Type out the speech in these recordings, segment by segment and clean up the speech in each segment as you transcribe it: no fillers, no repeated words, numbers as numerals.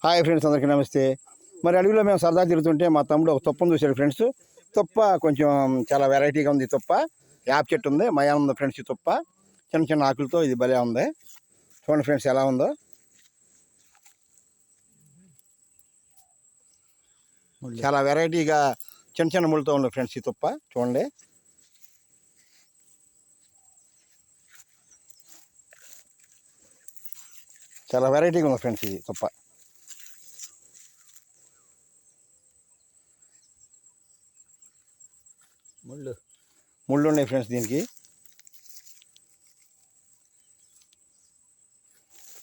Hi friends, అందరికీ నమస్తే. మరి అడవిలో మేము సరదా తిరుగుతుంటే మా తమ్ముడు ఒక తుప్పను చూశాడు ఫ్రెండ్స్. తుప్ప కొంచెం చాలా వెరైటీగా ఉంది. తుప్ప యాప్ చెట్టు ఉంది, మయా ఉంది ఫ్రెండ్స్. ఈ తుప్ప చిన్న చిన్న ఆకులతో ఇది భలే ఉంది. చూడండి ఫ్రెండ్స్ ఎలా ఉందో. చాలా వెరైటీగా చిన్న చిన్న ముళ్ళతో ఉంది ఫ్రెండ్స్ ఈ తుప్ప. చూడండి, చాలా వెరైటీగా ఉంది ఫ్రెండ్స్ ఇది తుప్ప. ముళ్ళు ఉన్నాయి ఫ్రెండ్స్ దీనికి.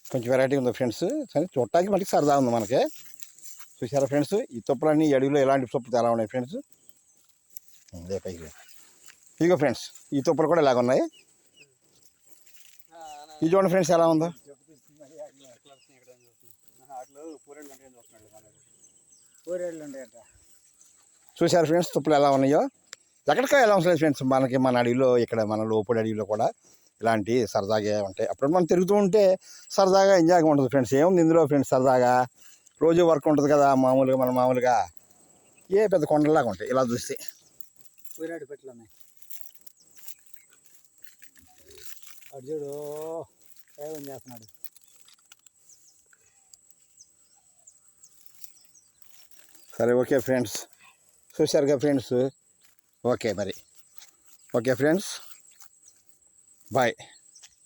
కొంచెం వెరైటీగా ఉంది ఫ్రెండ్స్. చూడటానికి మనకి సరదా ఉంది మనకి. చూసారా ఫ్రెండ్స్, ఈ తుప్పలన్నీ ఈ అడవిలో ఎలాంటి తుప్పలు ఎలా ఉన్నాయి ఫ్రెండ్స్. అదే పైకి ఇదిగో ఫ్రెండ్స్, ఈ తుప్పలు కూడా ఇలాగ ఉన్నాయి. ఇది చూడండి ఫ్రెండ్స్ ఎలా ఉందో. చూసారు ఫ్రెండ్స్ తుప్పలు ఎలా ఉన్నాయో. ఎక్కడికా ఎలా ఉంటుంది ఫ్రెండ్స్ మనకి. మన అడవిలో ఇక్కడ మన లోపలి అడవిలో కూడా ఇలాంటి సరదాగా ఉంటాయి. అప్పుడు మనం తిరుగుతూ ఉంటే సరదాగా ఎంజాయ్గా ఉంటుంది ఫ్రెండ్స్. ఏముంది ఇందులో ఫ్రెండ్స్, సరదాగా రోజు వర్క్ ఉంటుంది కదా మామూలుగా. మన మామూలుగా ఏ పెద్ద కొండలాగా ఉంటాయి ఇలా చూస్తే. అర్జుడు ప్రయోగం చేస్తున్నాడు. సరే, ఓకే ఫ్రెండ్స్, చూశారుగా ఫ్రెండ్స్. ఓకే మరి, ఓకే ఫ్రెండ్స్, బాయ్.